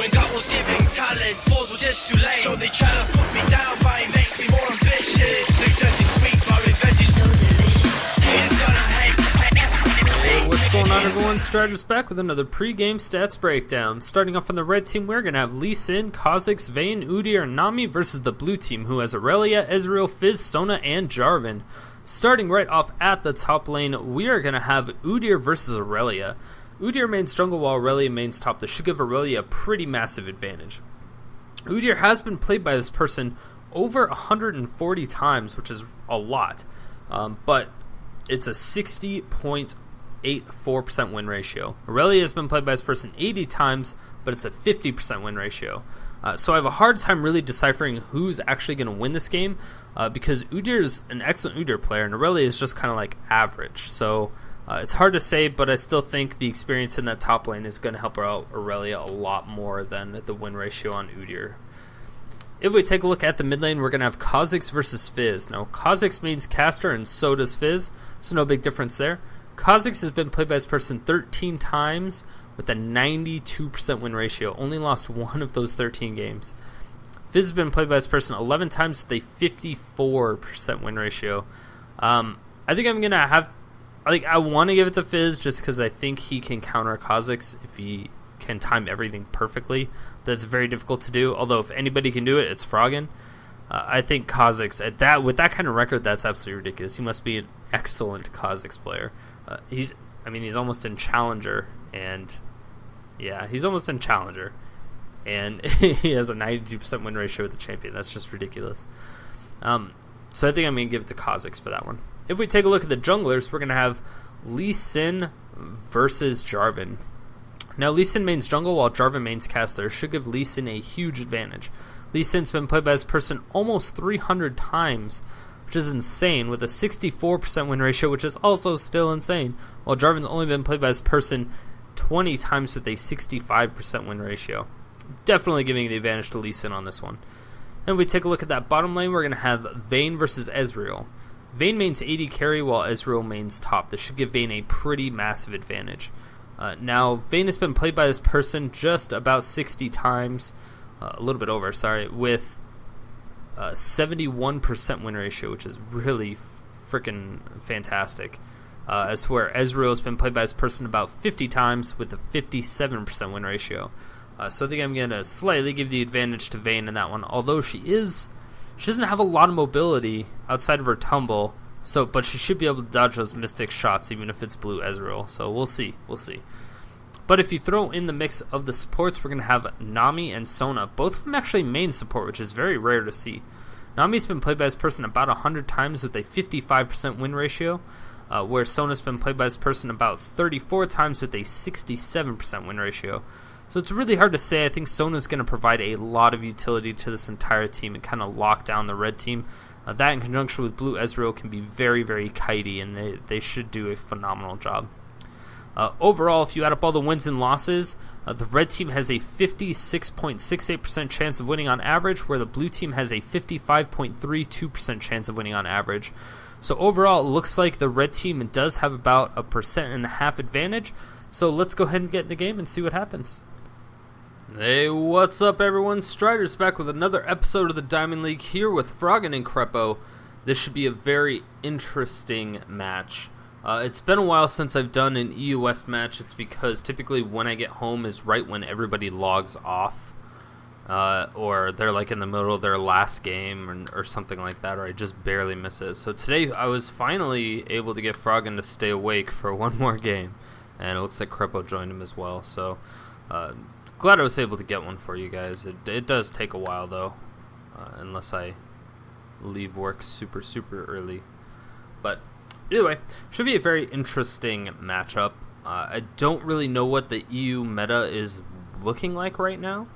When God was giving talent, balls were just too late. So they try to put me down, but it makes me more ambitious. Success is sweet, but revenge is so delicious. Haters gonna hate. Hey, what's going on, everyone? Stratus back with another pre-game stats breakdown. Starting off on the red team, we're going to have Lee Sin, Kha'Zix, Vayne, Udyr, and Nami versus the blue team, who has Irelia, Ezreal, Fizz, Sona, and Jarvan. Starting right off at the top lane, we are going to have Udyr versus Irelia. Udyr mains jungle while Irelia mains top. This should give Irelia a pretty massive advantage. Udyr has been played by this person over 140 times, which is a lot, but it's a 60.84% win ratio. Irelia has been played by this person 80 times, but it's a 50% win ratio. So I have a hard time really deciphering who's actually going to win this game, because Udyr is an excellent Udyr player, and Irelia is just kind of like average. So it's hard to say, but I still think the experience in that top lane is going to help out Irelia a lot more than the win ratio on Udyr. If we take a look at the mid lane, we're going to have Kha'Zix versus Fizz. Now, Kha'Zix means caster, and so does Fizz, so no big difference there. Kha'Zix has been played by this person 13 times with a 92% win ratio. Only lost one of those 13 games. Fizz has been played by this person 11 times with a 54% win ratio. I think I'm going to have... I want to give it to Fizz just because I think he can counter Kha'Zix if he can time everything perfectly. But it's very difficult to do. Although if anybody can do it, it's Froggen. I think Kha'Zix, with that kind of record, that's absolutely ridiculous. He must be an excellent Kha'Zix player. He's almost in Challenger, and yeah, he's almost in Challenger, and he has a 92% win ratio with the champion. That's just ridiculous. So I think I'm going to give it to Kha'Zix for that one. If we take a look at the junglers, we're going to have Lee Sin versus Jarvan. Now, Lee Sin mains jungle while Jarvan mains caster. Should give Lee Sin a huge advantage. Lee Sin's been played by this person almost 300 times, which is insane, with a 64% win ratio, which is also still insane, while Jarvan's only been played by this person 20 times with a 65% win ratio. Definitely giving the advantage to Lee Sin on this one. And if we take a look at that bottom lane, we're going to have Vayne versus Ezreal. Vayne mains 80 carry while Ezreal mains top. This should give Vayne a pretty massive advantage. Now, Vayne has been played by this person just about 60 times, a little bit over, sorry, with 71% win ratio, which is really freaking fantastic. As to where Ezreal has been played by this person about 50 times with a 57% win ratio. So I think I'm going to slightly give the advantage to Vayne in that one, although she doesn't have a lot of mobility outside of her tumble, but she should be able to dodge those mystic shots even if it's blue Ezreal. So we'll see. But if you throw in the mix of the supports, we're going to have Nami and Sona. Both of them actually main support, which is very rare to see. Nami's been played by this person about 100 times with a 55% win ratio, where Sona's been played by this person about 34 times with a 67% win ratio. So it's really hard to say. I think Sona's going to provide a lot of utility to this entire team and kind of lock down the red team. That in conjunction with blue Ezreal can be very, very kitey, and they should do a phenomenal job. Overall, if you add up all the wins and losses, the red team has a 56.68% chance of winning on average, where the blue team has a 55.32% chance of winning on average. So overall, it looks like the red team does have about 1.5% advantage. So let's go ahead and get in the game and see what happens. Hey, what's up, everyone? Strider's back with another episode of the Diamond League here with Froggen and Krepo. This should be a very interesting match. It's been a while since I've done an EU West match. It's because typically when I get home is right when everybody logs off, or they're like in the middle of their last game or something like that, or I just barely miss it. So today I was finally able to get Froggen to stay awake for one more game, and it looks like Krepo joined him as well. So glad I was able to get one for you guys. It does take a while though, unless I leave work super early. But either way, should be a very interesting matchup. I don't really know what the EU meta is looking like right now.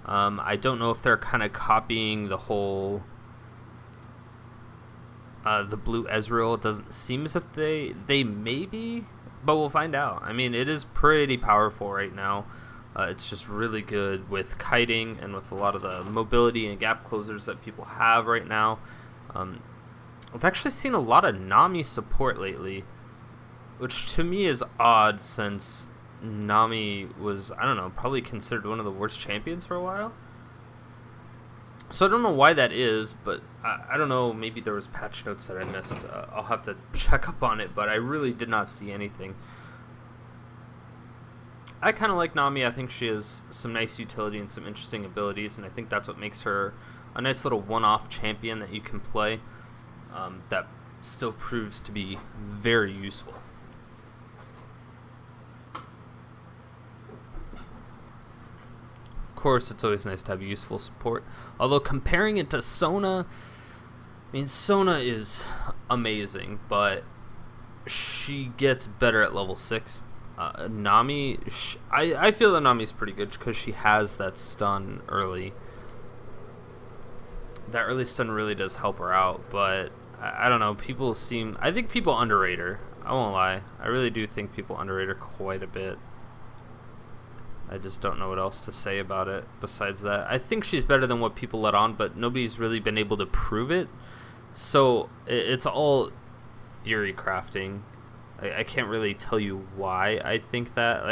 I don't know if they're kind of copying the whole the blue Ezreal. It doesn't seem as if they may be, but we'll find out. I mean, it is pretty powerful right now. It's just really good with kiting and with a lot of the mobility and gap closers that people have right now. I've actually seen a lot of Nami support lately, which to me is odd since Nami was, I don't know, probably considered one of the worst champions for a while. So I don't know why that is, but I don't know, maybe there was patch notes that I missed. I'll have to check up on it, but I really did not see anything. I kind of like Nami. I think she has some nice utility and some interesting abilities, and I think that's what makes her a nice little one-off champion that you can play that still proves to be very useful. Of course, it's always nice to have useful support. Although comparing it to Sona, I mean, Sona is amazing, but she gets better at level 6. Nami, I feel that Nami's pretty good because she has that stun early. That early stun really does help her out, but I don't know. I think people underrate her. I won't lie. I really do think people underrate her quite a bit. I just don't know what else to say about it besides that. I think she's better than what people let on, but nobody's really been able to prove it. So it's all theory crafting. I can't really tell you why I think that.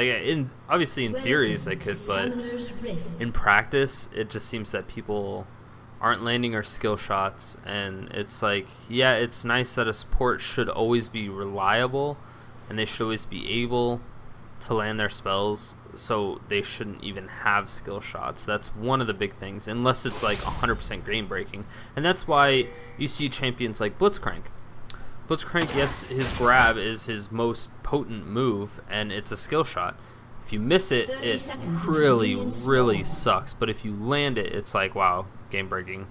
Obviously in theories I could, but in practice it just seems that people aren't landing her skill shots, and it's like, yeah, it's nice that a support should always be reliable and they should always be able to land their spells, so they shouldn't even have skill shots. That's one of the big things, unless it's like 100% game breaking, and that's why you see champions like Blitzcrank. Blitzcrank, yes, his grab is his most potent move, and it's a skill shot. If you miss it, it really sucks, but if you land it, it's like, wow, game breaking.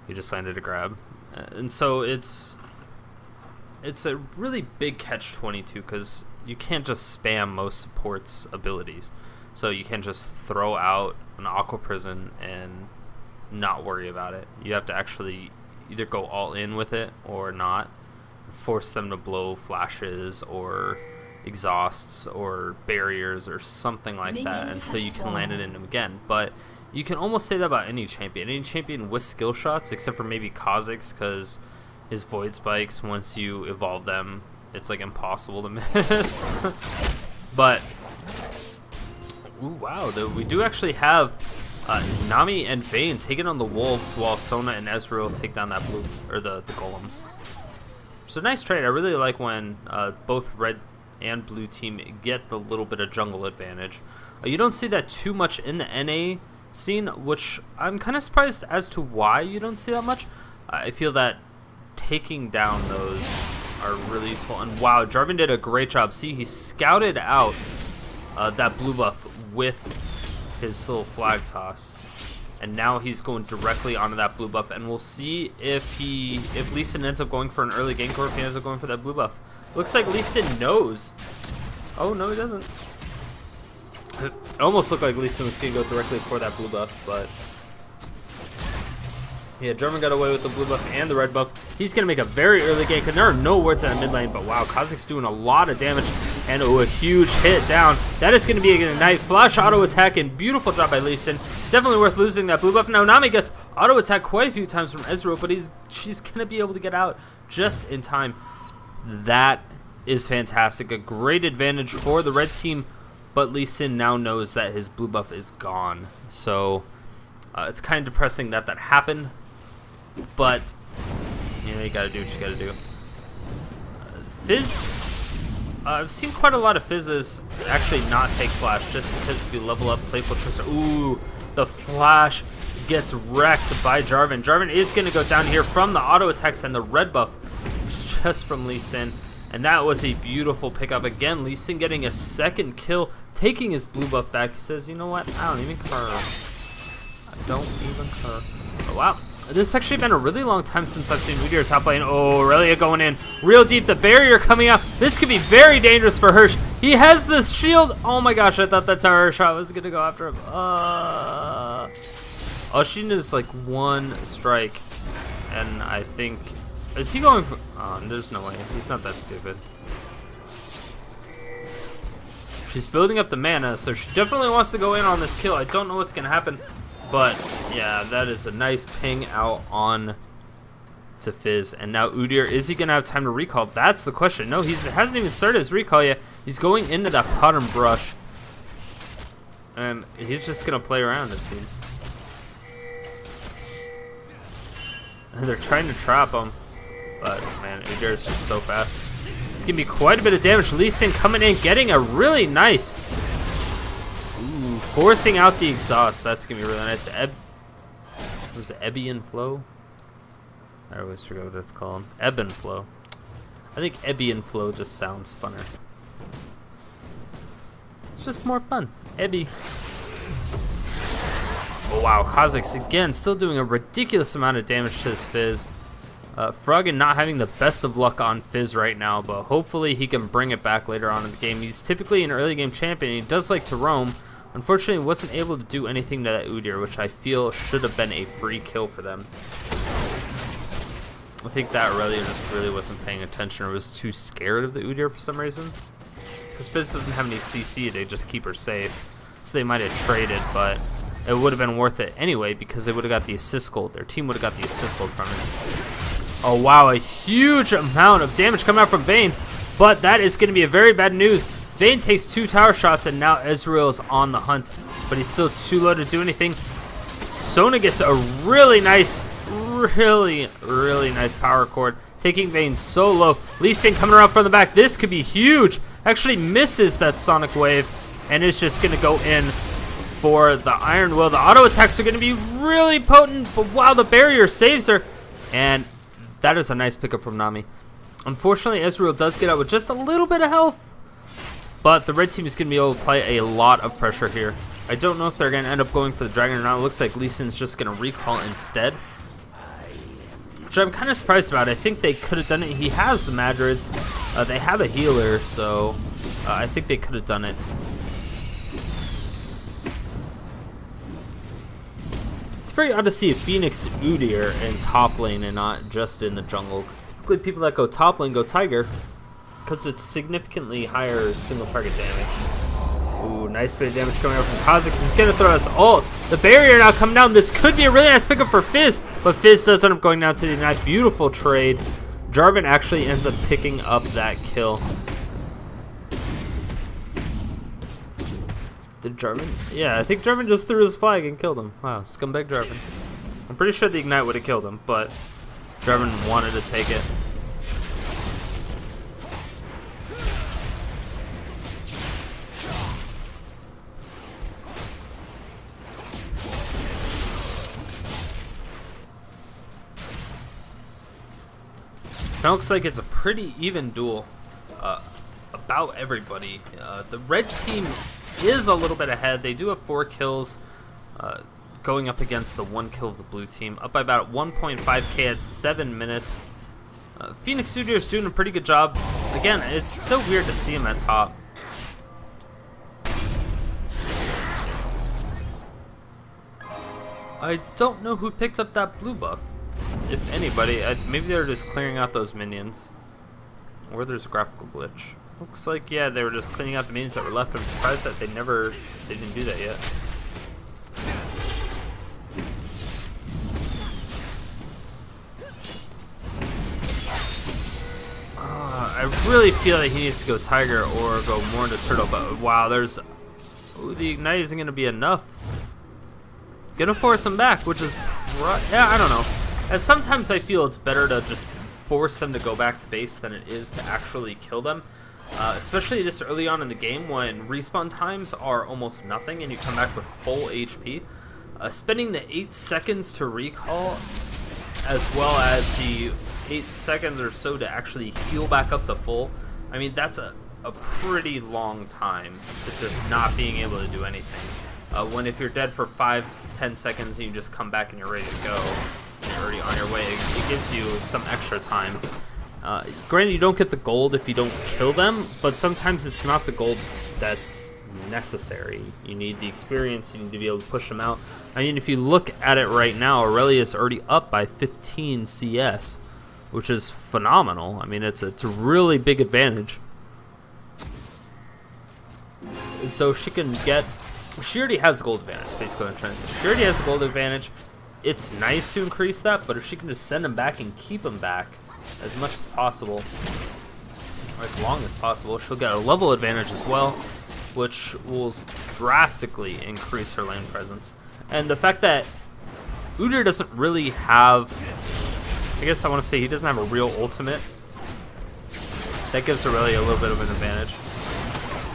You just landed a grab. And so it's a really big catch-22, because you can't just spam most supports' abilities. So you can't just throw out an Aqua Prison and not worry about it. You have to actually either go all in with it or not. Force them to blow flashes or exhausts or barriers or something like that until you can land it in them again. But you can almost say that about any champion with skill shots, except for maybe Kha'Zix, because his Void Spikes, once you evolve them, it's like impossible to miss. But ooh, wow, we do actually have Nami and Vayne taking on the Wolves while Sona and Ezreal take down that blue, or the Golems. So nice trade. I really like when both red and blue team get the little bit of jungle advantage. You don't see that too much in the NA scene, which I'm kind of surprised as to why you don't see that much. I feel that taking down those are really useful. And wow, Jarvan did a great job. See, he scouted out that blue buff with his little flag toss. And now he's going directly onto that blue buff, and we'll see if Lee Sin ends up going for an early gank or if he ends up going for that blue buff. Looks like Lee Sin knows. Oh, no, he doesn't. It almost looked like Lee Sin was going to go directly for that blue buff, but yeah, Jarvan got away with the blue buff and the red buff. He's going to make a very early gank, and there are no wards in the mid lane, but wow, Kha'Zix doing a lot of damage, and a huge hit down. That is going to be a Ignite flash auto attack, and beautiful job by Lee Sin. Definitely worth losing that blue buff. Now Nami gets auto attack quite a few times from Ezreal, but she's going to be able to get out just in time. That is fantastic. A great advantage for the red team, but Lee Sin now knows that his blue buff is gone. So it's kind of depressing that happened, but you gotta do what you gotta do. Fizz, I've seen quite a lot of Fizzes actually not take flash, just because if you level up Playful Trickster, ooh, the flash gets wrecked by Jarvan. Jarvan is gonna go down here from the auto attacks and the red buff just from Lee Sin, and that was a beautiful pickup. Again, Lee Sin getting a second kill, taking his blue buff back. He says, you know what, I don't even care. I don't even care. Oh, wow. This has actually been a really long time since I've seen Udyr top lane. Oh, Irelia going in real deep. The barrier coming up. This could be very dangerous for Hirsch. He has this shield. Oh my gosh, I thought that tower shot was going to go after him. Oshin is like one strike. And I think... Is he going for... Oh, there's no way. He's not that stupid. She's building up the mana, so she definitely wants to go in on this kill. I don't know what's going to happen. But, yeah, that is a nice ping out on to Fizz. And now Udyr, is he going to have time to recall? That's the question. No, he hasn't even started his recall yet. He's going into that pot and brush. And he's just going to play around, it seems. And they're trying to trap him. But, man, Udyr is just so fast. It's going to be quite a bit of damage. Lee Sin coming in, getting a really nice... Ooh, forcing out the exhaust. That's going to be really nice. Was it Ebbian Flow? I always forget what it's called. Ebb and Flow. I think Ebbian Flow just sounds funner. It's just more fun. Ebby. Oh wow, Kha'Zix again, still doing a ridiculous amount of damage to his Fizz. Froggen not having the best of luck on Fizz right now, but hopefully he can bring it back later on in the game. He's typically an early game champion. He does like to roam. Unfortunately, wasn't able to do anything to that Udyr, which I feel should have been a free kill for them. I think that Irelia just really wasn't paying attention or was too scared of the Udyr for some reason. Because Fizz doesn't have any CC, they just keep her safe. So they might have traded, but it would have been worth it anyway because they would have got the assist gold. Their team would have got the assist gold from it. Oh wow, a huge amount of damage coming out from Vayne. But that is going to be a very bad news. Vayne takes 2 tower shots and now Ezreal is on the hunt. But he's still too low to do anything. Sona gets a really nice power chord, taking Vayne so low. Lee Sin coming around from the back. This could be huge. Actually misses that sonic wave and is just going to go in for the Iron Will. The auto attacks are going to be really potent, but wow, the barrier saves her. And that is a nice pickup from Nami. Unfortunately, Ezreal does get out with just a little bit of health, but the red team is going to be able to apply a lot of pressure here. I don't know if they're going to end up going for the dragon or not. It looks like Lee Sin's just going to recall instead, which I'm kind of surprised about. I think they could have done it. He has the Madrids. They have a healer, so I think they could have done it. It's very odd to see a Phoenix Udyr in top lane and not just in the jungle. Because typically people that go top lane go Tiger, because it's significantly higher single target damage. Ooh, nice bit of damage coming out from Kha'Zix. He's going to throw us ult. The barrier now coming down. This could be a really nice pickup for Fizz, but Fizz does end up going down to the Ignite. Beautiful trade. Jarvan actually ends up picking up that kill. Did Jarvan? Yeah, I think Jarvan just threw his flag and killed him. Wow, scumbag Jarvan. I'm pretty sure the Ignite would have killed him, but Jarvan wanted to take it. So it looks like it's a pretty even duel about everybody. The red team is a little bit ahead. They do have 4 kills going up against the 1 kill of the blue team. Up by about 1.5k at 7 minutes. Phoenix Udyr is doing a pretty good job. Again, it's still weird to see him at top. I don't know who picked up that blue buff. If anybody, maybe they're just clearing out those minions. Or there's a graphical glitch. Looks like, yeah, they were just cleaning out the minions that were left. I'm surprised that they didn't do that yet. I really feel that he needs to go Tiger or go more into Turtle, but wow, there's... Ooh, the Ignite isn't going to be enough. Gonna force him back, which is... Yeah, I don't know. As sometimes I feel it's better to just force them to go back to base than it is to actually kill them. Especially this early on in the game when respawn times are almost nothing and you come back with full HP. Spending the 8 seconds to recall as well as the 8 seconds or so to actually heal back up to full, I mean, that's a pretty long time to just not being able to do anything. When if you're dead for 5-10 seconds and you just come back and you're ready to go, and you're already on your way, it gives you some extra time. Granted, you don't get the gold if you don't kill them, but sometimes it's not the gold that's necessary. You need the experience, you need to be able to push them out. I mean, if you look at it right now, Irelia is already up by 15 CS, which is phenomenal. I mean, it's a really big advantage. And so she can get... She already has the gold advantage, basically what I'm trying to say. She already has the gold advantage. It's nice to increase that, but if she can just send them back and keep them back as much as possible, or as long as possible, she'll get a level advantage as well, which will drastically increase her lane presence. And the fact that Udyr doesn't really have, I guess I want to say he doesn't have a real ultimate, that gives Irelia a little bit of an advantage.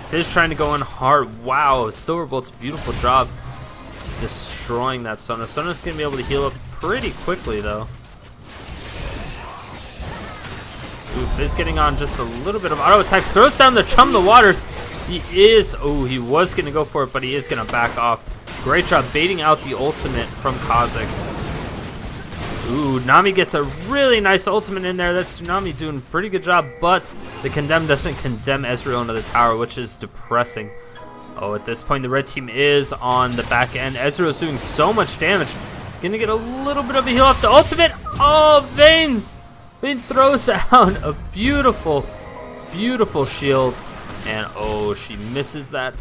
Fizz trying to go in hard. Wow, Silverbolt's beautiful job destroying that Sona. Sona's going to be able to heal up pretty quickly, though. Ooh, Fizz getting on just a little bit of auto attacks. Throws down the Chum the Waters. He was going to go for it, but he is going to back off. Great job baiting out the ultimate from Kha'Zix. Ooh, Nami gets a really nice ultimate in there. That's Nami doing a pretty good job, but the condemn doesn't condemn Ezreal into the tower, which is depressing. Oh, at this point, the red team is on the back end. Ezreal's doing so much damage. Gonna get a little bit of a heal off the ultimate. Oh, Vayne throws out a beautiful, beautiful shield. And oh, she misses that.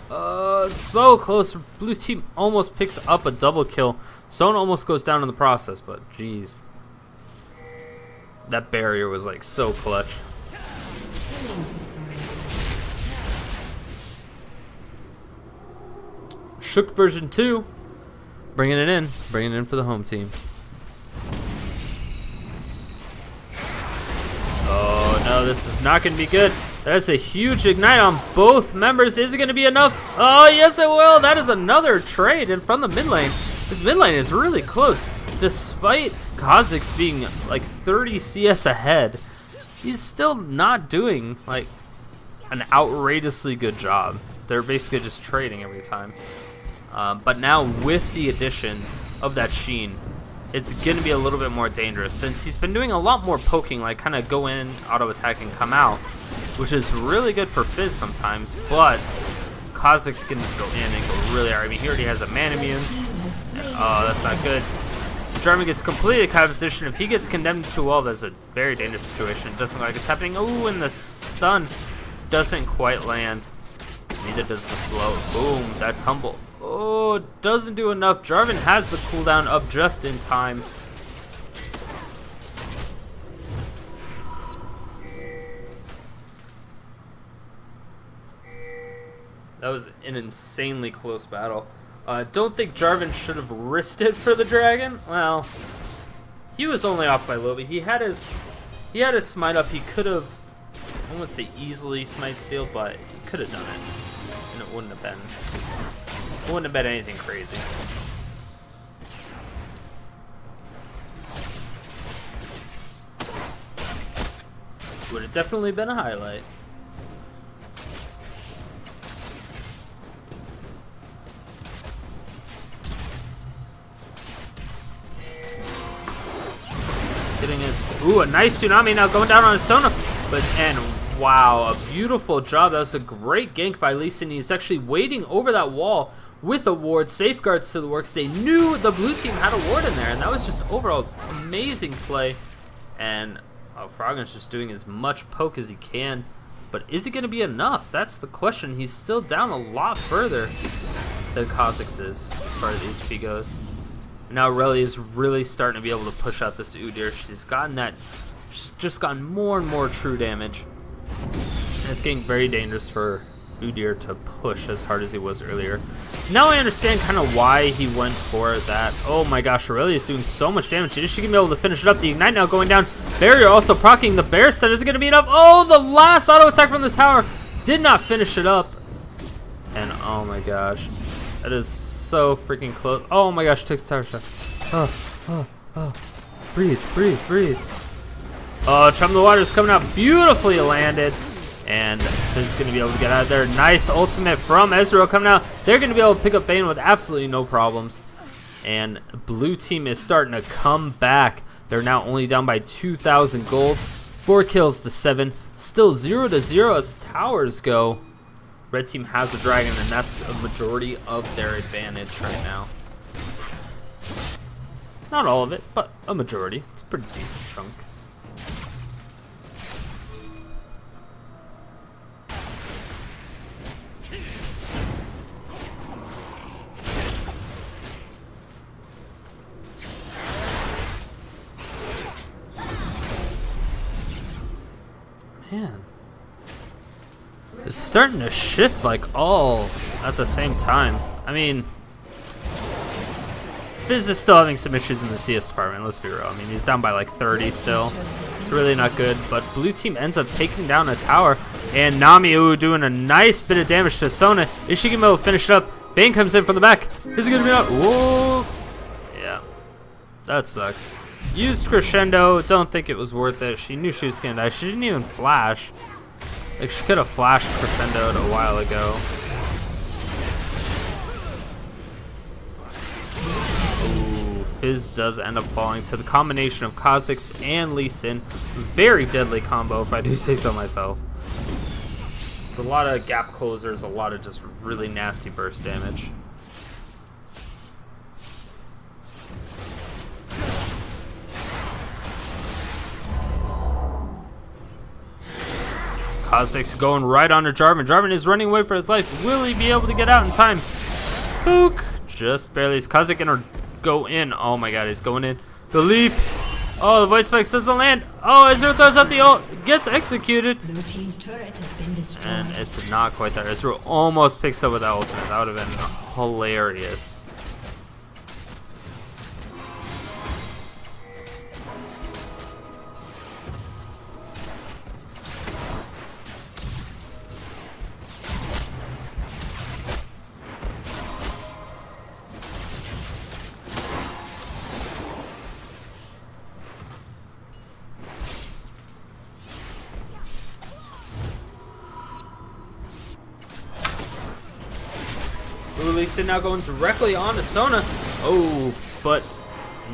So close. Blue team almost picks up a double kill. Sona almost goes down in the process, but jeez. That barrier was like so clutch. Shook version 2. Bringing it in for the home team. Oh no, this is not going to be good. That's a huge ignite on both members. Is it going to be enough? Oh, yes it will. That is another trade in from the mid lane. This mid lane is really close. Despite Kha'Zix being like 30 CS ahead, he's still not doing like an outrageously good job. They're basically just trading every time. But now with the addition of that Sheen, it's going to be a little bit more dangerous since he's been doing a lot more poking, like kind of go in, auto attack, and come out, which is really good for Fizz sometimes, but Kha'Zix can just go in and go really hard. I mean, he already has a man immune. Oh, that's not good. Jarvan gets completely out of position. If he gets condemned to a wall, that's a very dangerous situation. It doesn't look like it's happening. Ooh, and the stun doesn't quite land. Neither does the slow. Boom, that tumble. Oh, doesn't do enough. Jarvan has the cooldown up just in time. That was an insanely close battle. Don't think Jarvan should have risked it for the dragon. Well, he was only off by a little bit. He had his smite up. He could have, I wouldn't say easily smite steal, but he could have done it, and it wouldn't have been anything crazy. Would have definitely been a highlight. Ooh, a nice tsunami now going down on Sona. And wow, a beautiful job. That was a great gank by Lee Sin. He's actually waiting over that wall with a ward, safeguards to the works. They knew the blue team had a ward in there, and that was just overall amazing play. And Froggen's just doing as much poke as he can. But is it going to be enough? That's the question. He's still down a lot further than Kha'Zix is as far as HP goes. Now Irelia is really starting to be able to push out this Udyr. She's just gotten more and more true damage. And it's getting very dangerous for Udyr to push as hard as he was earlier. Now I understand kind of why he went for that. Oh my gosh, Irelia is doing so much damage. Is she going to be able to finish it up? The Ignite now going down. Barrier also proccing the bear stun. Is it going to be enough? Oh, the last auto attack from the tower did not finish it up. And oh my gosh. That is so freaking close. Oh my gosh, takes a tower shot. Oh. Breathe. Oh, Chum the Water is coming out beautifully landed. And this is going to be able to get out of there. Nice ultimate from Ezreal coming out. They're going to be able to pick up Vayne with absolutely no problems. And blue team is starting to come back. They're now only down by 2,000 gold. 4 kills to 7. Still 0-0 as towers go. Red team has a dragon, and that's a majority of their advantage right now. Not all of it, but a majority. It's a pretty decent chunk. Man. is starting to shift like all at the same time. I mean, Fizz is still having some issues in the CS department, let's be real. I mean, he's down by like 30 still. It's really not good, but blue team ends up taking down a tower, and Nami doing a nice bit of damage to Sona. Is she going to be able to finish it up? Vayne comes in from the back. Is it going to be out? Whoa. Yeah, that sucks. Used Crescendo, don't think it was worth it. She knew she was going to die. She didn't even flash. Like, she could have flashed Crescendoed a while ago. Ooh, Fizz does end up falling to the combination of Kha'Zix and Lee Sin. Very deadly combo, if I do say so myself. It's a lot of gap closers, a lot of just really nasty burst damage. Kha'Zix going right onto Jarvan. Jarvan is running away for his life. Will he be able to get out in time? Book. Just barely. Is Kha'Zix gonna go in? Oh my god, he's going in. The leap. Oh, the Void Spike doesn't land. Oh, Ezreal throws out the ult. Gets executed. Blue team's turret has been destroyed. And it's not quite there. Ezreal almost picks up with that ultimate. That would have been hilarious. Lee Sin now going directly onto Sona. Oh, but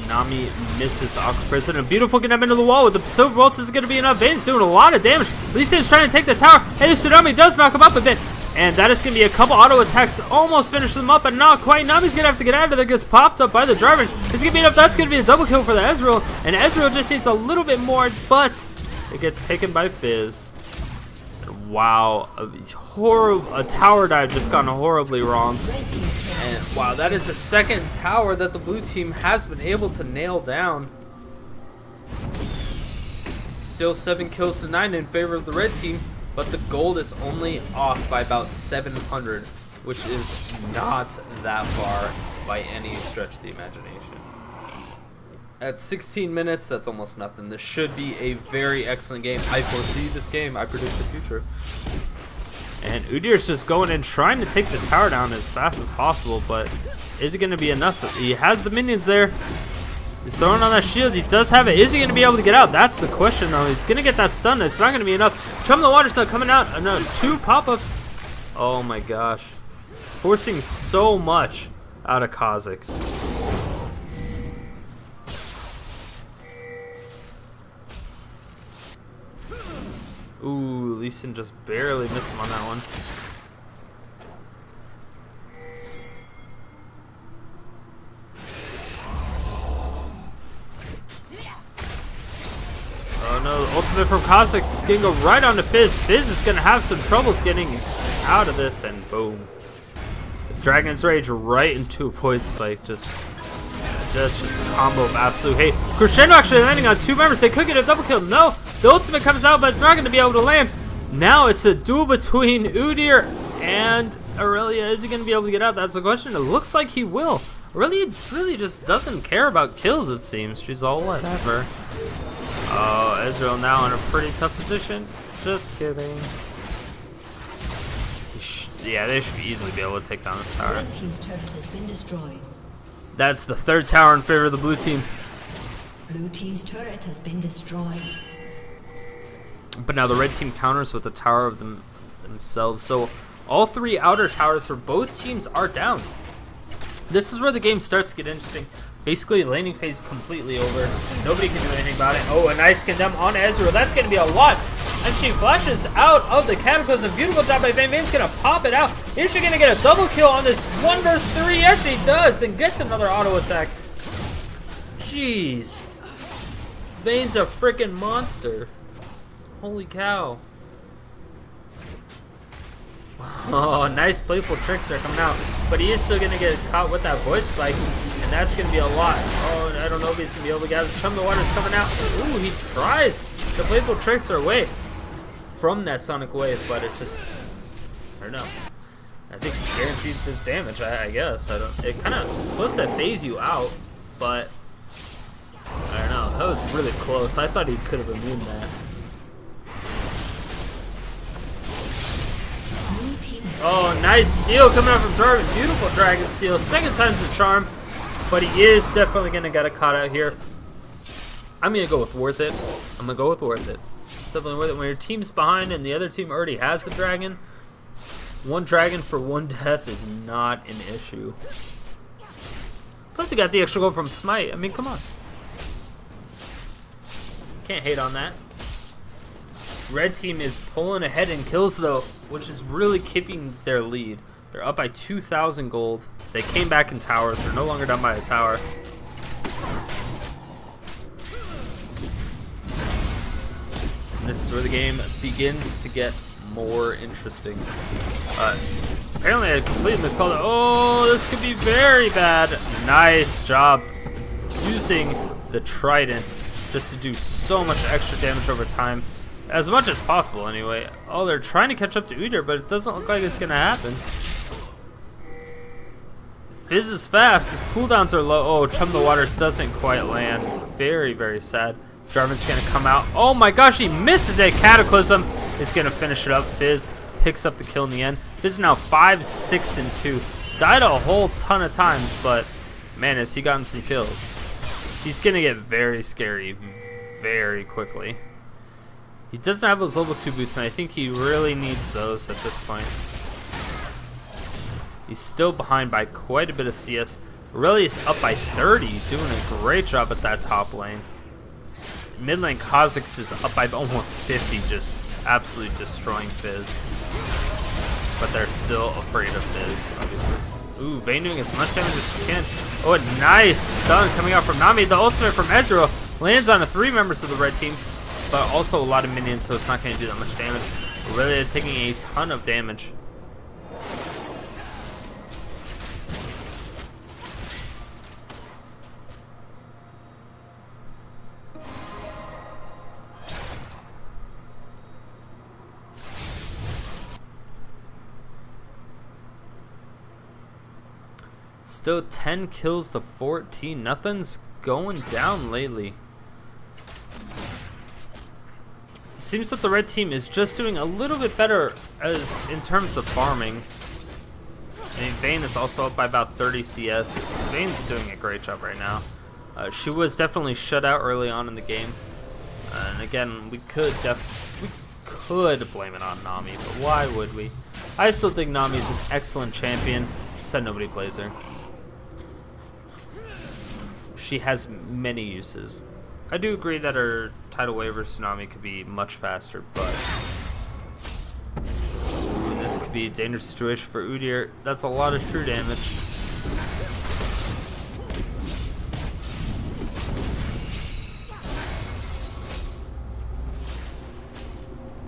Nami misses the Aqua Prison. A beautiful get him into the wall with the Silver Bolts. Is going to be enough. Vayne's doing a lot of damage. Lee Sin is trying to take the tower. Hey, the Tsunami does knock him up a bit. And that is going to be a couple auto attacks. Almost finish them up, but not quite. Nami's going to have to get out of there. Gets popped up by the Jarvan. It's going to be enough. That's going to be a double kill for the Ezreal. And Ezreal just needs a little bit more, but it gets taken by Fizz. Wow, a tower dive just gone horribly wrong. And wow, that is the second tower that the blue team has been able to nail down. Still 7 kills to 9 in favor of the red team, but the gold is only off by about 700, which is not that far by any stretch of the imagination. At 16 minutes, that's almost nothing. This should be a very excellent game. I foresee this game. I predict the future. And Udyr's just going in, trying to take this tower down as fast as possible, but is it going to be enough? He has the minions there. He's throwing on that shield. He does have it. Is he going to be able to get out? That's the question, though. He's going to get that stun. It's not going to be enough. Chum the Water's not coming out. No, 2 pop-ups. Oh, my gosh. Forcing so much out of Kha'Zix. Ooh, Lee Sin just barely missed him on that one. Oh no, the ultimate from Kha'Zix is going to go right onto Fizz. Fizz is going to have some troubles getting out of this, and boom. Dragon's Rage right into a Void Spike. Just a combo of absolute hate. Crescendo actually landing on 2 members. They could get a double kill. No, the ultimate comes out, but it's not going to be able to land. Now it's a duel between Udyr and Irelia. Is he going to be able to get out? That's the question. It looks like he will. Irelia really just doesn't care about kills, it seems. She's all whatever. Oh, Ezreal now in a pretty tough position. Just kidding. Yeah, they should easily be able to take down this tower. Red team's turret has been destroyed. That's the 3rd tower in favor of the blue team. Blue team's turret has been destroyed. But now the red team counters with the tower of themselves. So all 3 outer towers for both teams are down. This is where the game starts to get interesting. Basically, laning phase is completely over. Nobody can do anything about it. Oh, a nice condemn on Ezreal. That's going to be a lot. And she flashes out of the Cataclysm. Beautiful job by Vayne. Vayne's going to pop it out. Is she going to get a double kill on this 1 versus 3? Yes, she does. And gets another auto attack. Jeez. Vayne's a freaking monster. Holy cow. Oh, nice playful trickster coming out. But he is still going to get caught with that Void Spike. And that's going to be a lot. Oh, I don't know if he's going to be able to get out. Chum the Water's coming out. Ooh, he tries to playful trickster away from that Sonic Wave. But it just don't know. I think it guarantees this damage, I guess. I don't. It kind of is supposed to phase you out, but I don't know. That was really close. I thought he could have immune that. Oh, nice steal coming out from Jarvan. Beautiful dragon steal. Second time's the charm, but he is definitely gonna get a caught out here. I'm gonna go with worth it. I'm gonna go with worth it. It's definitely worth it. When your team's behind and the other team already has the dragon, one dragon for one death is not an issue. Plus, you got the extra gold from Smite. I mean, come on. Can't hate on that. Red team is pulling ahead in kills, though, which is really keeping their lead. They're up by 2,000 gold. They came back in towers. They're no longer down by a tower. This is where the game begins to get more interesting. Apparently I completely miscalled it. Oh, this could be very bad. Nice job using the trident just to do so much extra damage over time. As much as possible, anyway. Oh, they're trying to catch up to Udyr, but it doesn't look like it's going to happen. Fizz is fast. His cooldowns are low. Oh, Chum the Waters doesn't quite land. Very, very sad. Jarvan's going to come out. Oh my gosh, he misses a Cataclysm. He's going to finish it up. Fizz picks up the kill in the end. Fizz is now 5, 6, and 2. Died a whole ton of times, but man, has he gotten some kills. He's going to get very scary very quickly. He doesn't have those level 2 boots, and I think he really needs those at this point. He's still behind by quite a bit of CS. Irelia's up by 30, doing a great job at that top lane. Mid lane Kha'Zix is up by almost 50, just absolutely destroying Fizz. But they're still afraid of Fizz, obviously. Ooh, Vayne doing as much damage as she can. Oh, a nice stun coming out from Nami. The ultimate from Ezreal lands on 3 members of the red team, but also a lot of minions, so it's not going to do that much damage. Really taking a ton of damage. Still 10 kills to 14. Nothing's going down lately. It seems that the red team is just doing a little bit better as in terms of farming. I mean, Vayne is also up by about 30 CS. Vayne's doing a great job right now. She was definitely shut out early on in the game. And again, we could blame it on Nami, but why would we? I still think Nami is an excellent champion. Just said nobody plays her. She has many uses. I do agree that her tidal wave versus Nami could be much faster, but this could be a dangerous situation for Udyr. That's a lot of true damage.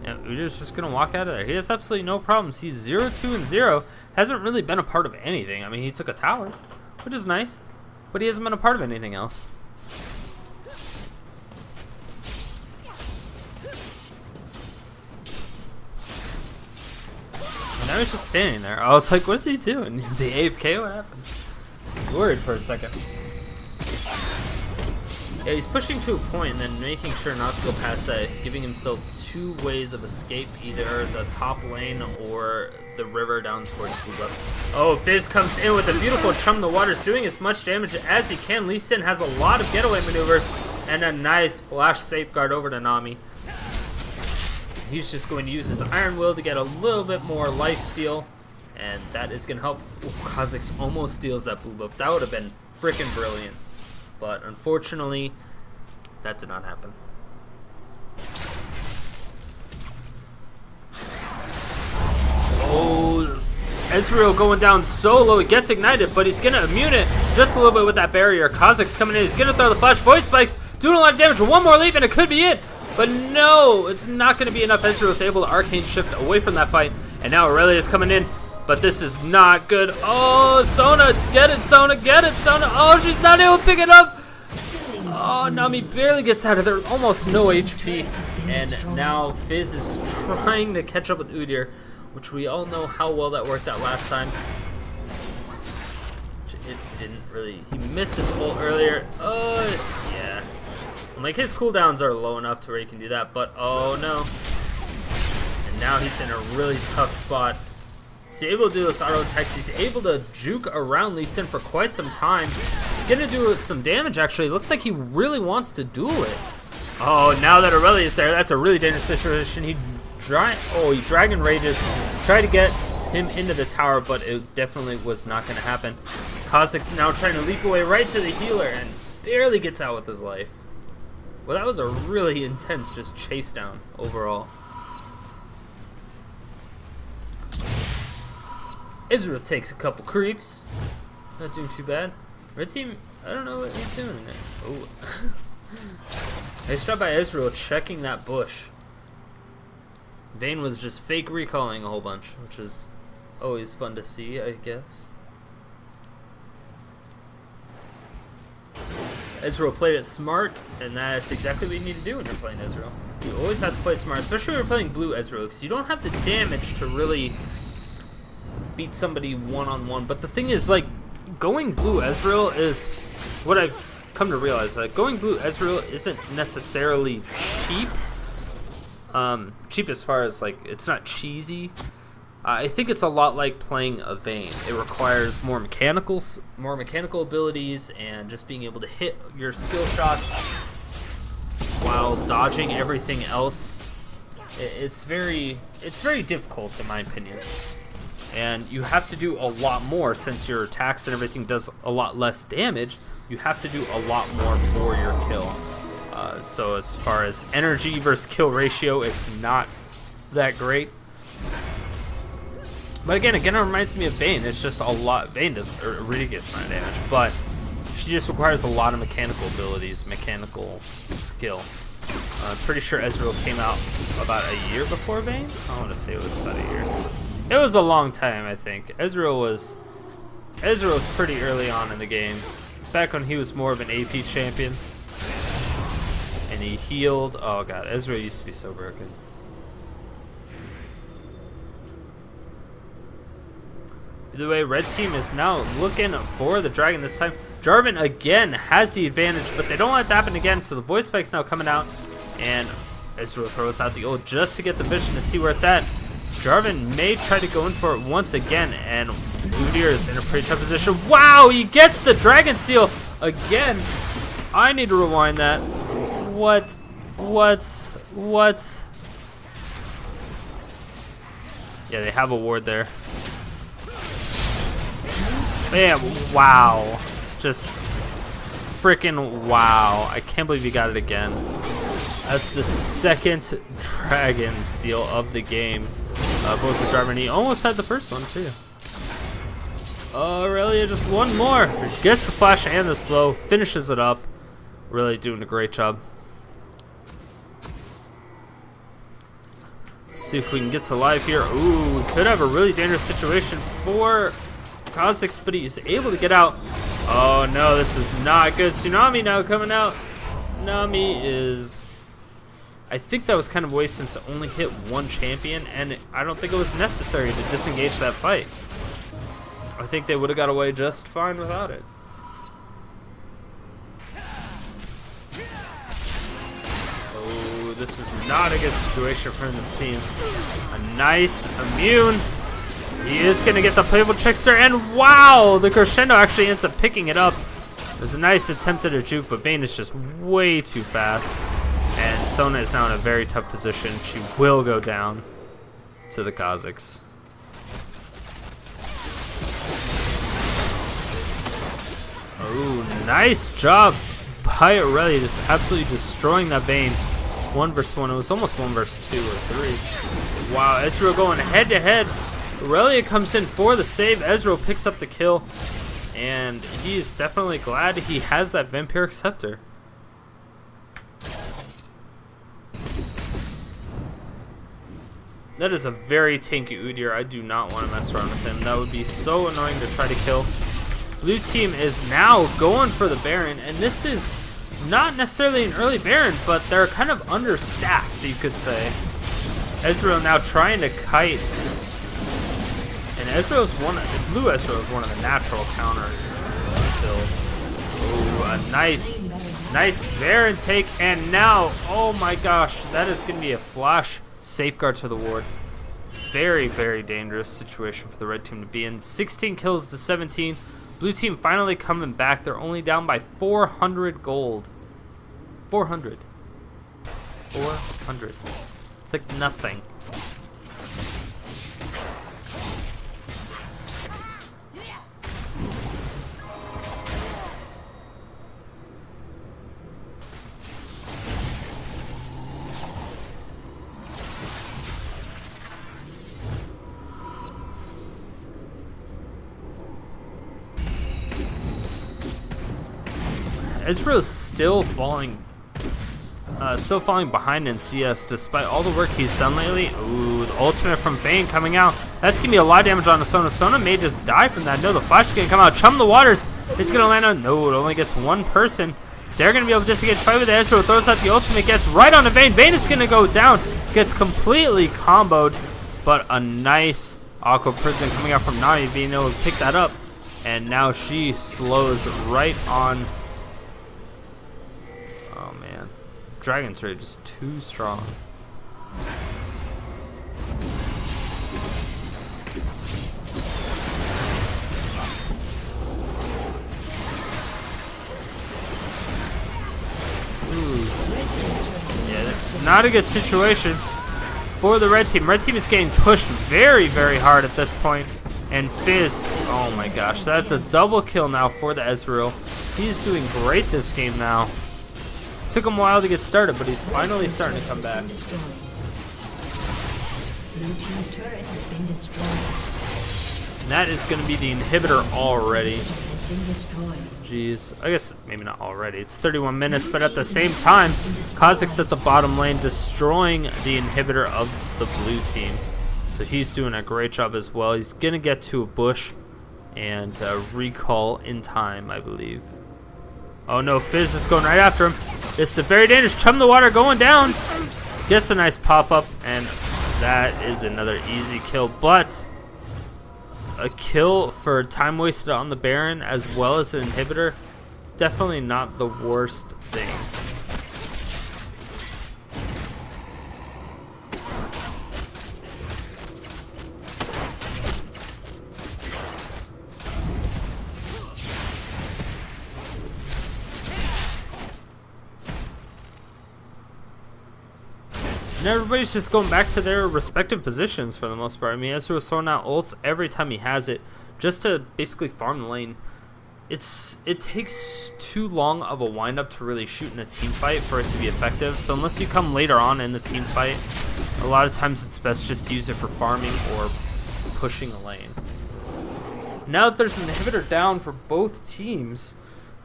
Yeah, Udyr's just gonna walk out of there. He has absolutely no problems. He's 0-2 and 0. Hasn't really been a part of anything. I mean, he took a tower, which is nice, but he hasn't been a part of anything else. Now he's just standing there. I was like, what is he doing? Is he AFK? What happened? I was worried for a second. Yeah, he's pushing to a point and then making sure not to go past that, giving himself 2 ways of escape, either the top lane or the river down towards blue buff. Oh, Fizz comes in with a beautiful Chum the Waters, doing as much damage as he can. Lee Sin has a lot of getaway maneuvers and a nice flash safeguard over to Nami. He's just going to use his Iron Will to get a little bit more life steal, and that is going to help. Ooh, Kha'Zix almost steals that blue buff. That would have been freaking brilliant, but unfortunately, that did not happen. Oh, Ezreal going down so low. He gets ignited, but he's going to immune it just a little bit with that barrier. Kha'Zix coming in. He's going to throw the flash voice spikes, doing a lot of damage. One more leap, and it could be it. But no, it's not going to be enough. Ezreal is able to arcane shift away from that fight, and now Irelia is coming in, but this is not good. Oh, Sona, get it, Sona, get it, Sona. Oh, she's not able to pick it up. Oh, Nami barely gets out of there, almost no HP, and now Fizz is trying to catch up with Udyr. which we all know how well that worked out last time. It didn't really. He missed his ult earlier. Yeah. Like, his cooldowns are low enough to where he can do that, but oh no. And now he's in a really tough spot. He's able to do this auto attacks. He's able to juke around Lee Sin for quite some time. He's gonna do some damage actually. Looks like he really wants to duel it. Oh, now that Irelia is there, that's a really dangerous situation. He Dragon Rages, try to get him into the tower, but it definitely was not gonna happen. Kha'Zix now trying to leap away right to the healer and barely gets out with his life. Well, that was a really intense just chase down overall. Ezreal takes a couple creeps. Not doing too bad. Red team, I don't know what he's doing there. Oh. Nice job by Ezreal checking that bush. Vayne was just fake recalling a whole bunch, which is always fun to see, I guess. Ezreal played it smart, and that's exactly what you need to do when you're playing Ezreal. You always have to play it smart, especially when you're playing blue Ezreal, because you don't have the damage to really beat somebody one-on-one. But the thing is, like, going blue Ezreal is what I've come to realize. Like, going blue Ezreal isn't necessarily cheap. Cheap as far as, like, it's not cheesy. I think it's a lot like playing a Vayne. It requires more mechanical abilities and just being able to hit your skill shots while dodging everything else. It's very difficult in my opinion. And you have to do a lot more since your attacks and everything does a lot less damage. You have to do a lot more for your kill. So as far as energy versus kill ratio, it's not that great. But again, it reminds me of Vayne. It's just a lot. Vayne does a ridiculous amount of damage, but she just requires a lot of mechanical abilities, mechanical skill. I'm pretty sure Ezreal came out about a year before Vayne. I want to say it was about a year. It was a long time, I think. Ezreal was pretty early on in the game, back when he was more of an AP champion, and he healed. Oh god, Ezreal used to be so broken. Either way, red team is now looking for the dragon this time. Jarvan again has the advantage, but they don't want it to happen again, so the voice spike's now coming out, and Ezreal throws out the ult just to get the vision to see where it's at. Jarvan may try to go in for it once again, and Udyr is in a pretty tough position. Wow, he gets the dragon steal again. I need to rewind that. What? Yeah, they have a ward there. Man, wow. Just freaking wow. I can't believe he got it again. That's the second dragon steal of the game. Both for Jarvan. He almost had the first one, too. Irelia, just one more. Gets the flash and the slow. Finishes it up. Really doing a great job. Let's see if we can get to live here. Ooh, we could have a really dangerous situation for Kha'Zix, but he's able to get out. Oh no, this is not good. Tsunami now coming out. Nami is... I think that was kind of a waste since it only hit one champion, and I don't think it was necessary to disengage that fight. I think they would have got away just fine without it. Oh, this is not a good situation for the team. A nice immune. He is going to get the playable trickster, and wow, the crescendo actually ends up picking it up. It was a nice attempt at a juke, but Vayne is just way too fast. And Sona is now in a very tough position. She will go down to the Kha'Zix. Oh, nice job by Irelia, just absolutely destroying that Vayne. 1 versus 1. It was almost 1 versus 2 or 3. Wow, Ezreal going head to head. Irelia comes in for the save. Ezreal picks up the kill, and he is definitely glad he has that Vampiric Scepter. That is a very tanky Udyr. I do not want to mess around with him. That would be so annoying to try to kill. Blue team is now going for the Baron, and this is not necessarily an early Baron, but they're kind of understaffed, you could say. Ezreal now trying to kite Ezreal's the blue Ezreal is one of the natural counters in this build. Ooh, a nice Baron take, and now, oh my gosh, that is going to be a flash safeguard to the ward. Very, very dangerous situation for the red team to be in. 16 kills to 17. Blue team finally coming back. They're only down by 400 gold. 400. It's like nothing. Ezreal's still falling behind in CS despite all the work he's done lately. Ooh, the ultimate from Vayne coming out. That's going to be a lot of damage on the Sona. Sona may just die from that. No, the flash is going to come out. Chum the waters. It's going to land on... No, it only gets one person. They're going to be able to disengage fight with the Ezreal. Throws out the ultimate. Gets right on the Vayne. Vayne is going to go down. Gets completely comboed. But a nice Aqua Prison coming out from Nami being able to pick that up. And now she slows right on... Dragon's Rage is too strong. Ooh. Yeah, this is not a good situation for the red team. Red team is getting pushed very, very hard at this point. And Fizz, oh my gosh, that's a double kill now for the Ezreal. He's doing great this game now. Took him a while to get started, but he's finally starting to come back. Blue team's turret has been destroyed. And that is going to be the inhibitor already. Has been destroyed. Jeez, I guess maybe not already. It's 31 minutes, but at the same time, Kha'Zix at the bottom lane destroying the inhibitor of the blue team. So he's doing a great job as well. He's going to get to a bush and recall in time, I believe. Oh no, Fizz is going right after him. This is very dangerous. Chum the water going down. Gets a nice pop-up, and that is another easy kill. But a kill for time wasted on the Baron as well as an inhibitor, definitely not the worst thing. And everybody's just going back to their respective positions for the most part. I mean, Ezreal Sona ults every time he has it, just to basically farm the lane. It takes too long of a windup to really shoot in a team fight for it to be effective. So unless you come later on in the team fight, a lot of times it's best just to use it for farming or pushing a lane. Now that there's an inhibitor down for both teams,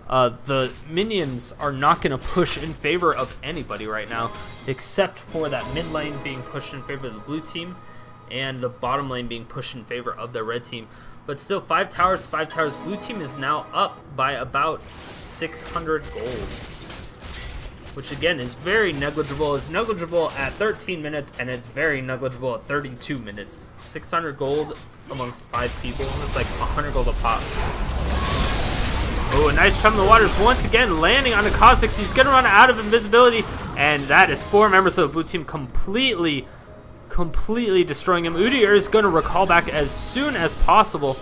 the minions are not going to push in favor of anybody right now, except for that mid lane being pushed in favor of the blue team and the bottom lane being pushed in favor of the red team. But still, 5 towers. Blue team is now up by about 600 gold, which again is very negligible. It's negligible at 13 minutes, and it's very negligible at 32 minutes. 600 gold amongst 5 people. It's like 100 gold a pop. Oh, a nice chum in the waters once again, landing on the Kha'Zix. He's going to run out of invisibility, and that is 4 members of the blue team completely destroying him. Udyr is going to recall back as soon as possible,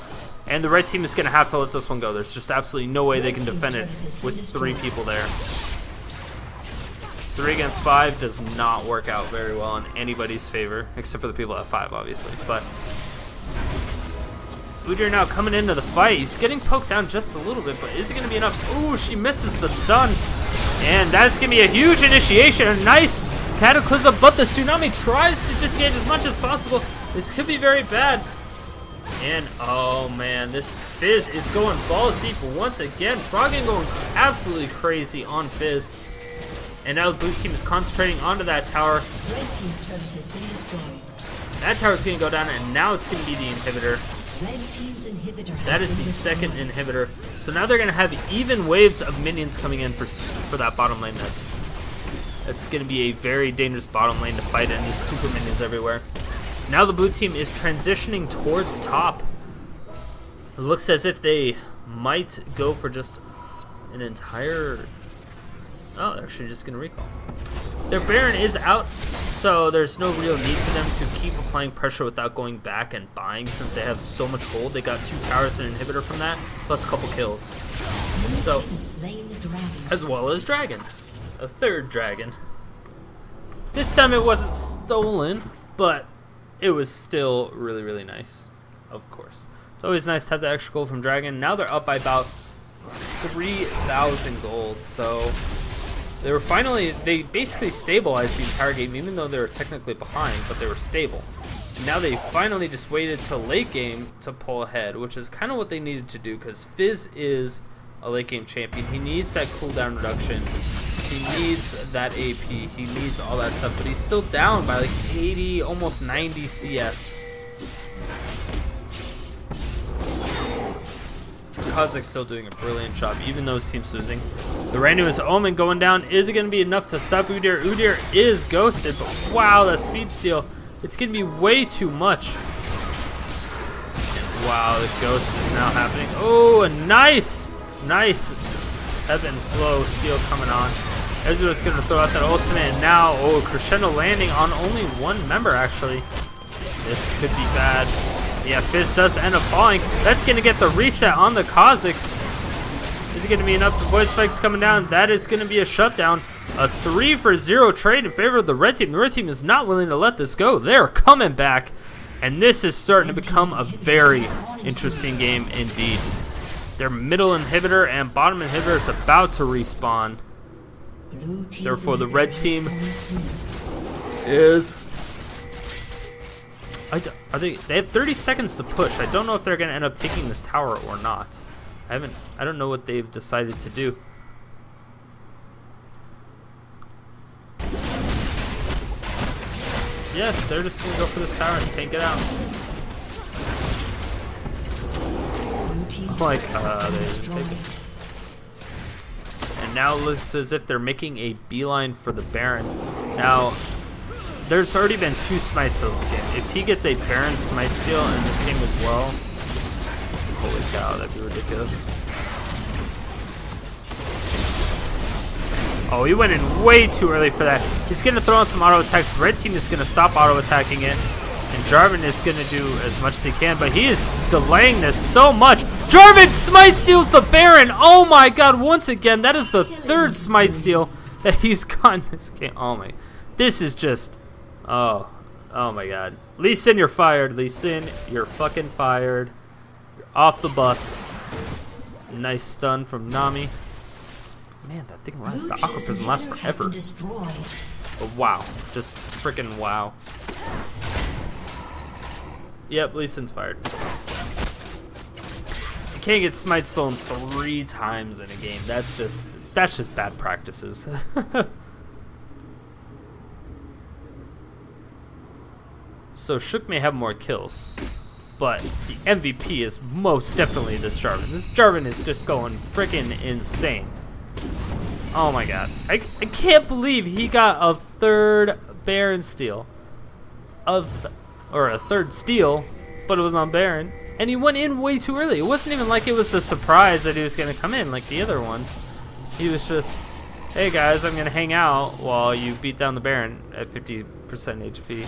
and the red team is going to have to let this one go. There's just absolutely no way they can defend it with 3 people there. 3 against 5 does not work out very well in anybody's favor, except for the people at 5, obviously. But Udyr now coming into the fight. He's getting poked down just a little bit, but is it going to be enough? Ooh, she misses the stun. And that's going to be a huge initiation. A nice Cataclysm, but the Tsunami tries to disengage as much as possible. This could be very bad. And, oh man, this Fizz is going balls deep once again. Froggen going absolutely crazy on Fizz. And now the blue team is concentrating onto that tower. Red team's turret has been destroyed. That tower's going to go down, and now it's going to be the inhibitor. Red team's inhibitor That is the second inhibitor. So now they're going to have even waves of minions coming in for that bottom lane. That's going to be a very dangerous bottom lane to fight in. There's super minions everywhere. Now the blue team is transitioning towards top. It looks as if they might go for just an entire... Oh, they're actually just going to recall. Their Baron is out, so there's no real need for them to keep applying pressure without going back and buying since they have so much gold. They got 2 towers and an inhibitor from that, plus a couple kills. So, as well as Dragon. A 3rd Dragon. This time it wasn't stolen, but it was still really, really nice. Of course. It's always nice to have the extra gold from Dragon. Now they're up by about 3,000 gold, so... They basically stabilized the entire game, even though they were technically behind, but they were stable. And now they finally just waited till late game to pull ahead, which is kind of what they needed to do, because Fizz is a late game champion. He needs that cooldown reduction. He needs that AP. He needs all that stuff, but he's still down by like 80, almost 90 CS. Kha'Zix still doing a brilliant job, even though his team's losing. The random's Omen going down. Is it going to be enough to stop Udyr? Udyr is ghosted, but wow, that speed steal. It's going to be way too much. Wow, the ghost is now happening. Oh, a nice ebb and flow steal coming on. Ezreal's going to throw out that ultimate, and now, oh, crescendo landing on only 1 member, actually. This could be bad. Yeah, Fizz does end up falling. That's going to get the reset on the Kha'Zix. Is it going to be enough? The Void Spike's coming down. That is going to be a shutdown. A 3-for-0 trade in favor of the red team. The red team is not willing to let this go. They're coming back. And this is starting to become a very interesting game indeed. Their middle inhibitor and bottom inhibitor is about to respawn. Therefore, the red team is... They have 30 seconds to push. I don't know if they're going to end up taking this tower or not. I don't know what they've decided to do. Yeah, they're just going to go for this tower and tank it out. Like, they didn't take it. And now it looks as if they're making a beeline for the Baron. Now, there's already been 2 smite steals this game. If he gets a Baron smite steal in this game as well, holy cow, that'd be ridiculous. Oh, he went in way too early for that. He's going to throw in some auto attacks. Red team is going to stop auto attacking it. And Jarvan is going to do as much as he can, but he is delaying this so much. Jarvan smite steals the Baron. Oh my god, once again, that is the 3rd smite steal that he's gotten this game. Oh my, this is just, oh my god. Lee Sin, you're fired. Lee Sin, you're fucking fired. You're off the bus. Nice stun from Nami. Man, that thing lasts, the Aqua Prison lasts forever. But wow, just freaking wow. Yep, Lee Sin's fired. You can't get smite stolen 3 times in a game. That's just bad practices. So Shook may have more kills, but the MVP is most definitely this Jarvan. This Jarvan is just going freaking insane. Oh my god. I can't believe he got a 3rd Baron steal. Or a 3rd steal, but it was on Baron. And he went in way too early. It wasn't even like it was a surprise that he was going to come in like the other ones. He was just, hey guys, I'm going to hang out while you beat down the Baron at 50% HP.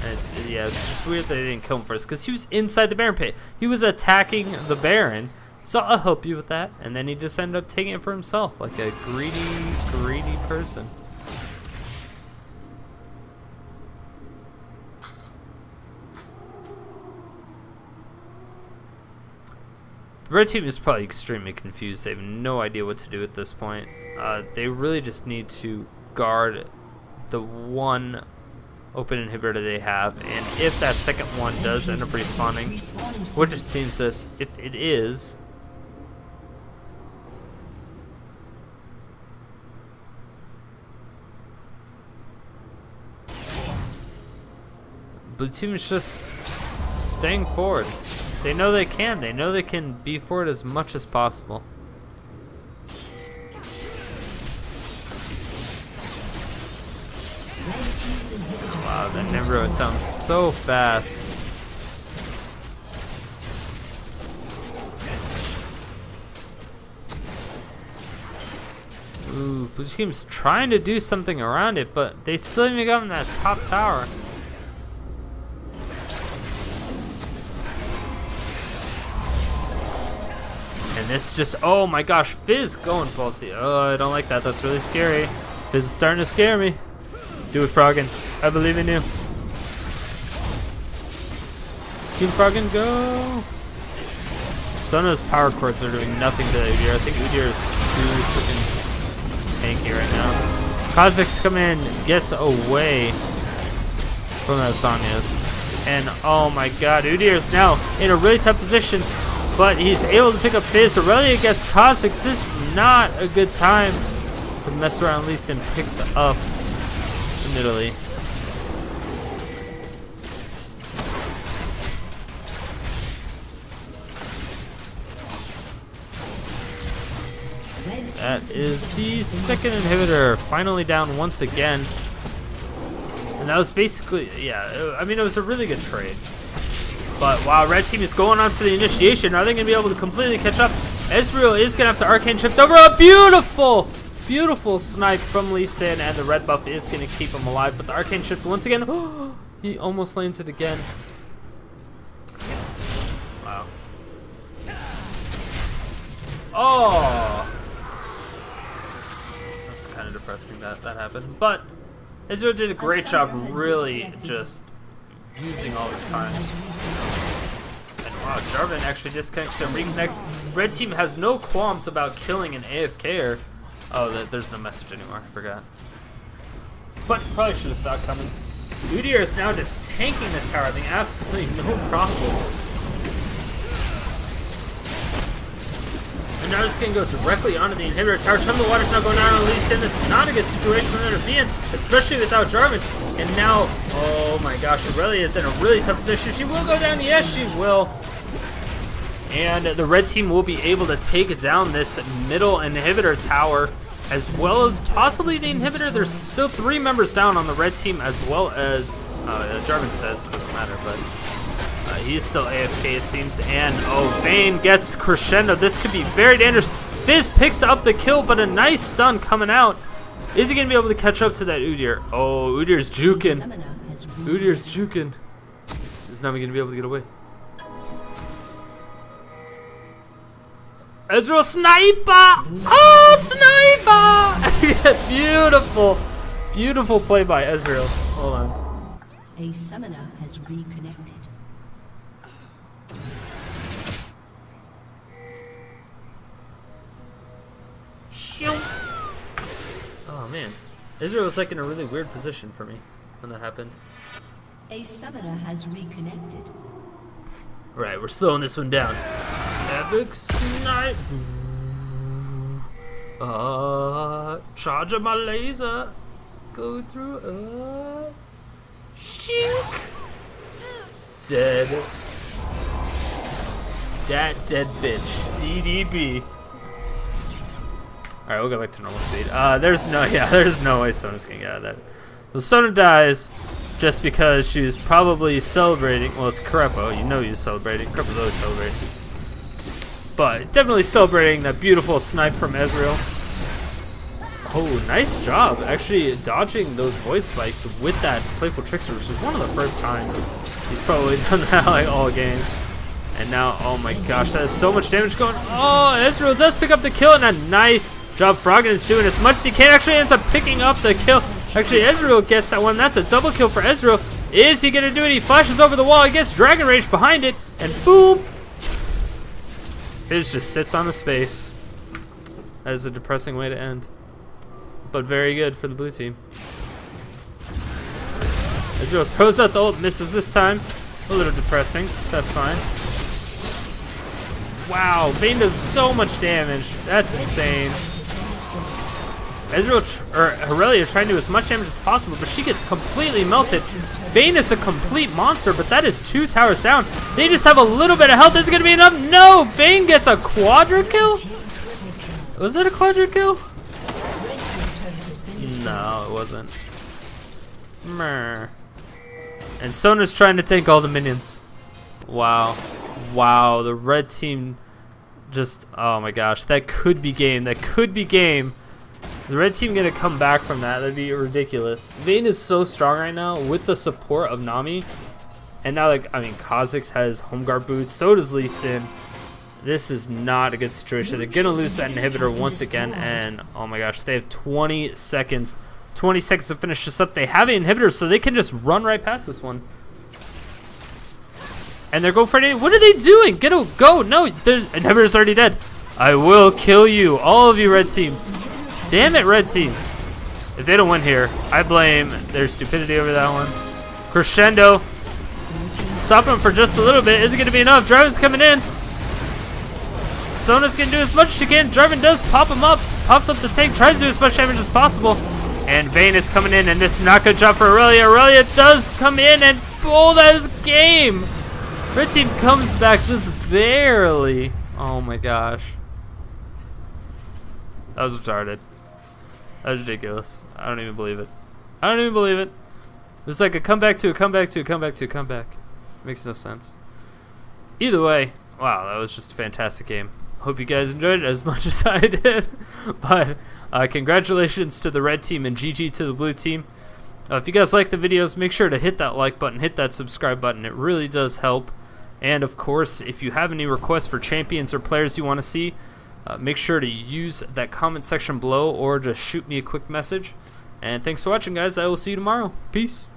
And it's just weird that they didn't kill him first, because he was inside the Baron pit. He was attacking the Baron. So I'll help you with that. And then he just ended up taking it for himself, like a greedy person. The red team is probably extremely confused. They have no idea what to do at this point. They really just need to guard the 1 open inhibitor they have, and if that second one does end up respawning, which it seems as if it is, blue team is just staying forward. They know they can. They know they can be forward as much as possible. Wow, that never went down so fast. Blue team's trying to do something around it, but they still haven't gotten that top tower. And this just, oh my gosh, Fizz going ballsy. Oh, I don't like that. That's really scary. Fizz is starting to scare me. Do it, Froggen. I believe in you. Team Froggen, go! Sona's power chords are doing nothing to Udyr. I think Udyr is too freaking tanky right now. Kha'Zix come in, gets away from that Sonya's. And oh my god, Udyr is now in a really tough position, but he's able to pick up Fizz. Irelia gets Kha'Zix. This is not a good time to mess around. At least and picks up immediately. That is the second inhibitor, finally down once again. And that was basically, yeah, I mean, it was a really good trade. But wow, red team is going on for the initiation. Are they going to be able to completely catch up? Ezreal is going to have to arcane shift over. A beautiful, beautiful snipe from Lee Sin, and the red buff is going to keep him alive. But the arcane shift once again, he almost lands it again. Wow. Oh! Kind of depressing that happened, but Ezreal did a great job really just using all his time. And wow, Jarvan actually disconnects and reconnects. Red team has no qualms about killing an AFKer. Oh, there's no message anymore, I forgot. But probably should have saw it coming. Udyr is now just tanking this tower, having absolutely no problems. And now just going to go directly onto the inhibitor tower. Ton of water's now going down on Lee Sin. This is not a good situation for them to be in, especially without Jarvan. And now, oh my gosh, Irelia is in a really tough position. She will go down. Yes, she will. And the red team will be able to take down this middle inhibitor tower, as well as possibly the inhibitor. There's still 3 members down on the red team, as well as Jarvan's dead, so it doesn't matter, but he's still AFK, it seems. And oh, Vayne gets crescendo. This could be very dangerous. Fizz picks up the kill, but a nice stun coming out. Is he going to be able to catch up to that Udyr? Oh, Udyr's juking. Udyr's juking. Is Nami going to be able to get away? Ezreal sniper! Oh, sniper! Beautiful. Beautiful play by Ezreal. Hold on. A summoner has reconnected. Oh man, Ezreal was like in a really weird position for me when that happened. A summoner has reconnected. Right, we're slowing this one down. Epic snipe. Charge my laser. Go through. Shink. Dead. That dead bitch. DDB. Alright, we'll go back to normal speed. There's no way Sona's gonna get out of that. So Sona dies just because she was probably celebrating. Well, it's Krepo. You know you're celebrating. Krepo's always celebrating. But definitely celebrating that beautiful snipe from Ezreal. Oh, nice job. Actually dodging those void spikes with that playful trickster, which is one of the first times he's probably done that like all game. And now, oh my gosh, that is so much damage going. Oh, Ezreal does pick up the kill, and a nice job. Froggen is doing as much as he can. Actually ends up picking up the kill. Actually, Ezreal gets that one. That's a double kill for Ezreal. Is he going to do it? He flashes over the wall. He gets Dragon Rage behind it, and boom. Fizz just sits on his face. That is a depressing way to end. But very good for the blue team. Ezreal throws out the ult, misses this time. A little depressing. That's fine. Wow, Vayne does so much damage. That's insane. Irelia trying to do as much damage as possible, but she gets completely melted. Vayne is a complete monster, but that is 2 towers down. They just have a little bit of health. Is it going to be enough? No! Vayne gets a quadra kill? Was it a quadra kill? No, it wasn't. Meh. And Sona's trying to take all the minions. Wow. Wow, the red team just, oh my gosh, that could be game. That could be game. The red team gonna come back from that. That'd be ridiculous. Vayne is so strong right now with the support of Nami. And now, like, I mean, Kha'Zix has home guard boots. So does Lee Sin. This is not a good situation. They're gonna lose that inhibitor once again. And, oh my gosh, they have 20 seconds. 20 seconds to finish this up. They have an inhibitor, so they can just run right past this one. And they're going for it. What are they doing? Go. No, the inhibitor's already dead. I will kill you. All of you, red team. Damn it, red team. If they don't win here, I blame their stupidity over that one. Crescendo. Stop him for just a little bit. Is it going to be enough? Jarvan's coming in. Sona's going to do as much as she can. Jarvan does pop him up. Pops up the tank. Tries to do as much damage as possible. And Vayne is coming in. And this is not a good job for Irelia. Irelia does come in and pull that game. Red team comes back just barely. Oh my gosh. That was retarded. That was ridiculous. I don't even believe it. I don't even believe it. It was like a comeback to a comeback to a comeback to a comeback. Makes no sense. Either way, wow, that was just a fantastic game. Hope you guys enjoyed it as much as I did. But congratulations to the red team and GG to the blue team. If you guys like the videos, make sure to hit that like button, hit that subscribe button. It really does help. And of course, if you have any requests for champions or players you want to see, make sure to use that comment section below or just shoot me a quick message. And thanks for watching, guys. I will see you tomorrow. Peace.